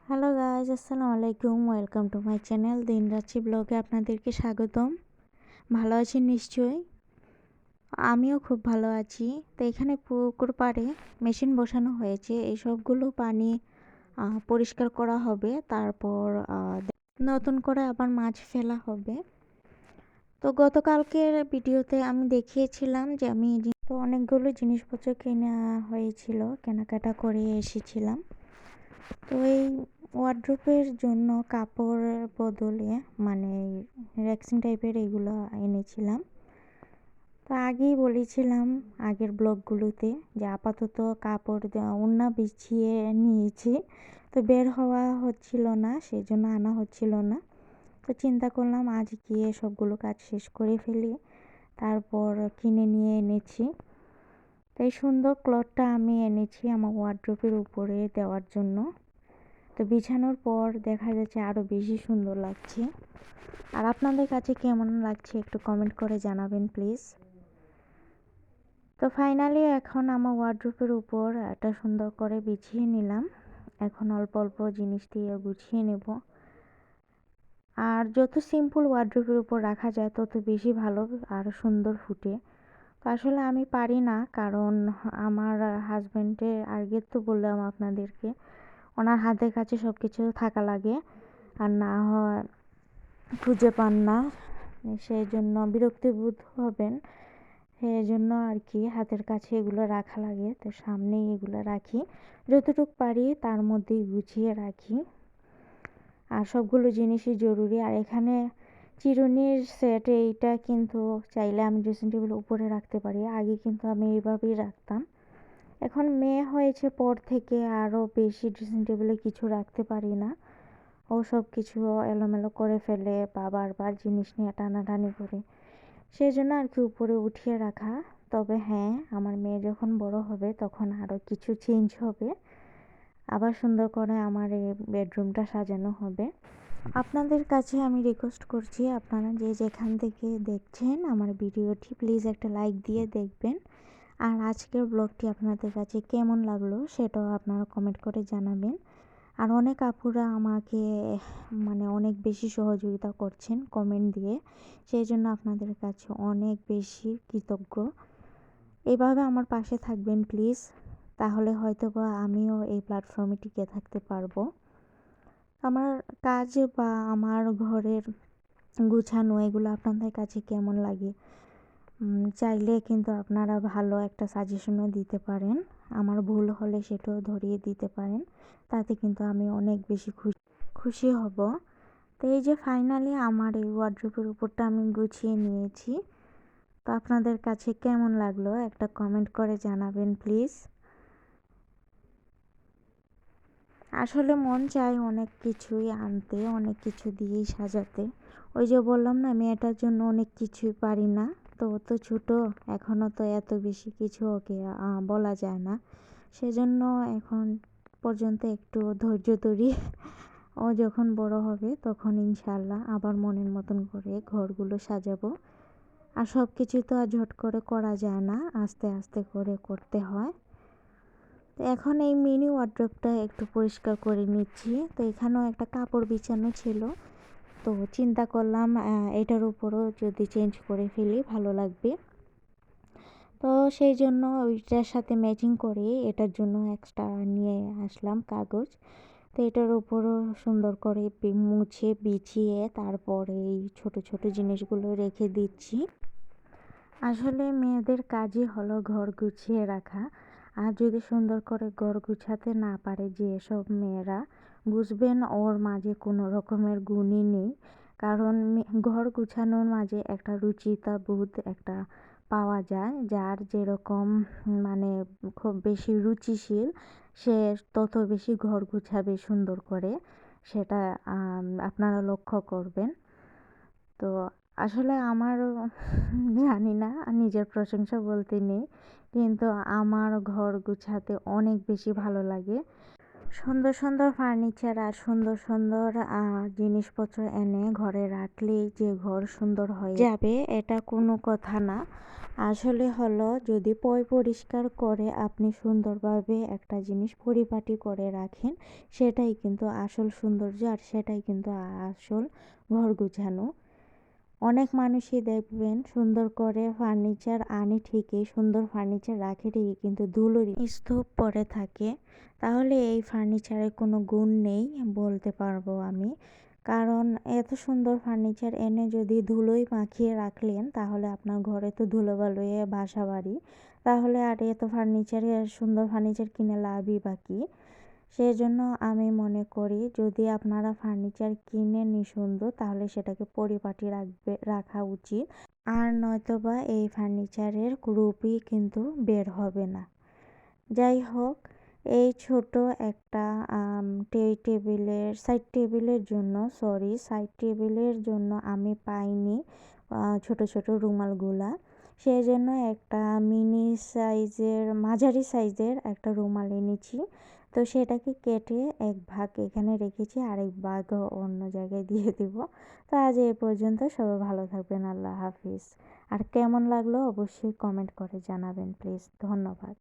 Hello guys, আসসালামু আলাইকুম। Welcome to my channel দিনরাত্রি ব্লগে আপনাদেরকে স্বাগতম। ভালো আছেন নিশ্চয়ই? আমিও খুব ভালো আছি। তো এখানে পুকুর পাড়ে মেশিন বসানো হয়েছে, এই সবগুলো পানি পরিষ্কার করা হবে, তারপর নতুন করে আবার মাছ ফেলা হবে। তো গতকালকের ভিডিওতে আমি দেখিয়েছিলাম যে আমি তো অনেকগুলো জিনিসপত্র কেনা হয়েছিল, কেনাকাটা করে এসেছিলাম। তো এই ওয়ার্ড্রোপের জন্য কাপড়ের বদলে মানে রেক্সিন টাইপের এগুলো এনেছিলাম। তো আগেই বলেছিলাম আগের ব্লগগুলোতে যে আপাতত কাপড় ওড়না বিছিয়ে নিয়েছি, তো বের হওয়া হচ্ছিল না, সেই জন্য আনা হচ্ছিল না। তো চিন্তা করলাম আজ গিয়ে সবগুলো কাজ শেষ করে ফেলি, তারপর কিনে নিয়ে এনেছি। তো এই সুন্দর ক্লথটা আমি এনেছি আমার ওয়ার্ড্রোপের উপরে দেওয়ার জন্য। তো বিছানোর পর দেখা যাচ্ছে আরও বেশি সুন্দর লাগছে। আর আপনাদের কাছে কেমন লাগছে একটু কমেন্ট করে জানাবেন প্লিজ। তো ফাইনালি এখন আমার ওয়ার্ড্রোপের উপর একটা সুন্দর করে বিছিয়ে নিলাম। এখন অল্প অল্প জিনিস দিয়ে গুছিয়ে নেব। আর যত সিম্পল ওয়ার্ড্রোপের উপর রাখা যায় তত বেশি ভালো আর সুন্দর ফুটে। তো আসলে আমি পারি না, কারণ আমার হাজব্যান্ডের আগে তো বললাম আপনাদেরকে, ওনার হাতের কাছে সব কিছু থাকা লাগে, আর না হয় খুঁজে পান না, সেই জন্য বিরক্তি বোধ হবেন, সেই জন্য আর কি হাতের কাছে এগুলো রাখা লাগে। তো সামনেই এগুলো রাখি, যতটুকু পারি তার মধ্যেই গুছিয়ে রাখি। আর সবগুলো জিনিসই জরুরি। আর এখানে চিরুনির সেট, এইটা কিন্তু চাইলে আমি ড্রেসিং টেবিলের উপরে রাখতে পারি, আগে কিন্তু আমি এইভাবেই রাখতাম। এখন মেয়ে হয়েছে পর থেকে আরও বেশি ড্রেসিং টেবিলে কিছু রাখতে পারি না, ও সব কিছু এলোমেলো করে ফেলে বা বারবার জিনিস নিয়ে টানাটানি করে, সেই জন্য আর কি উপরে উঠিয়ে রাখা। তবে হ্যাঁ, আমার মেয়ে যখন বড় হবে তখন আরও কিছু চেঞ্জ হবে, আবার সুন্দর করে আমার এই বেডরুমটা সাজানো হবে। আপনাদের কাছে আমি রিকোয়েস্ট করছি, আপনারা যে যেখান থেকে দেখছেন আমার ভিডিওটি প্লিজ একটা লাইক দিয়ে দেখবেন। আর আজকের ব্লগটি আপনাদের কাছে কেমন লাগলো সেটাও আপনারা কমেন্ট করে জানাবেন। আর অনেক আপুরা আমাকে অনেক বেশি সহযোগিতা করছেন কমেন্ট দিয়ে, সেই জন্য আপনাদের কাছে অনেক বেশি কৃতজ্ঞ। এভাবে আমার পাশে থাকবেন প্লিজ, তাহলে হয়তো বা আমিও এই প্ল্যাটফর্মে টিকে থাকতে পারবো। আমার কাজ বা আমার ঘরের গুছানো এগুলো আপনাদের কাছে কেমন লাগে চাইলে কিন্তু আপনারা ভালো একটা সাজেশনও দিতে পারেন, আমার ভুল হলে সেটাও ধরিয়ে দিতে পারেন, তাতে কিন্তু আমি অনেক বেশি খুশি হব। তো এই যে ফাইনালি আমার এই ওয়ার্ড্রোবের উপরটা আমি গুছিয়ে নিয়েছি। তো আপনাদের কাছে কেমন লাগলো একটা কমেন্ট করে জানাবেন প্লিজ। আসলে মন চায় অনেক কিছুই আনতে, অনেক কিছু দিয়েই সাজাতে। ওই যে বললাম না, মেয়েটার জন্য অনেক কিছুই পারি না, তো ও তো ছোটো এখনও, তো এত বেশি কিছু ওকে বলা যায় না, সেজন্য এখন পর্যন্ত একটু ধৈর্য ধরি। ও যখন বড় হবে তখন ইনশাল্লাহ আবার মনের মতন করে ঘরগুলো সাজাবো। আর সব কিছু তো আর ঝট করে করা যায় না, আস্তে আস্তে করে করতে হয়। তো এখন এই মিনি ওয়ার্ড্রোবটা একটু পরিষ্কার করে নিচ্ছি। তো এখানেও একটা কাপড় বিছানো ছিল, তো চিন্তা করলাম এটার উপরও যদি চেঞ্জ করে ফেলি ভালো লাগবে। তো সেই জন্য ওইটার সাথে ম্যাচিং করে এটার জন্য এক্সট্রা নিয়ে আসলাম কাগজ। তো এটার উপরও সুন্দর করে মুছে বিছিয়ে তারপরে এই ছোট ছোট জিনিসগুলো রেখে দিচ্ছি। আসলে মেয়েদের কাজই হলো ঘর গুছিয়ে রাখা। আর যদি সুন্দর করে ঘর গুছাতে না পারে যে সব মেয়েরা, বুঝবেন ওর মাঝে কোনো রকমের গুণই নেই। কারণ ঘর গুছানোর মাঝে একটা রুচিতা বোধ একটা পাওয়া যায়, যার যেরকম মানে খুব বেশি রুচিশীল সে তত বেশি ঘর গুছাবে সুন্দর করে, সেটা আপনারা লক্ষ্য করবেন। তো আসলে আমার জানি না, নিজের প্রশংসা বলতে নেই, কিন্তু আমার ঘর গুছাতে অনেক বেশি ভালো লাগে। সুন্দর সুন্দর ফার্নিচার আর সুন্দর সুন্দর জিনিসপত্র এনে ঘরে রাখলেই যে ঘর সুন্দর হয়ে যাবে এটা কোনো কথা না। আসলে হলো যদি পরিষ্কার করে আপনি সুন্দরভাবে একটা জিনিস পরিপাটি করে রাখেন, সেটাই কিন্তু আসল সৌন্দর্য আর সেটাই কিন্তু আসল ঘর গুছানো। অনেক মানুষই দেখবেন সুন্দর করে ফার্নিচার আনে ঠিকই, সুন্দর ফার্নিচার রাখে ঠিকই, কিন্তু ধুলোর স্তূপ পড়ে থাকে। তাহলে এই ফার্নিচারের কোনো গুণ নেই বলতে পারবো আমি। কারণ এত সুন্দর ফার্নিচার এনে যদি ধুলোই মাখিয়ে রাখলেন, তাহলে আপনার ঘরে তো ধুলোবালুয়ে বাসা বাড়ি। তাহলে আর এত ফার্নিচারে সুন্দর ফার্নিচার কিনে লাভই বা কী? সেজন্য আমি মনে করি যদি আপনারা ফার্নিচার কিনে সুন্দর, তাহলে সেটাকে পরিপাটি রাখা উচিত। আর নয়তোবা এই ফার্নিচারের রূপই কিন্তু বের হবে না। যাই হোক, এই ছোট একটা সাইড টেবিলের জন্য আমি পাইনি ছোট ছোট রুমালগুলা। সেই জন্য একটা মাঝারি সাইজের একটা রুমাল এনেছি। তো সেটাকে কেটে এক ভাগ এখানে রেখেছি, আরেক ভাগ অন্য জায়গায় দিয়ে দিব। তো আজ এই পর্যন্ত, সবাই ভালো থাকবেন, আল্লাহ হাফিজ। আর কেমন লাগলো অবশ্যই কমেন্ট করে জানাবেন প্লিজ। ধন্যবাদ।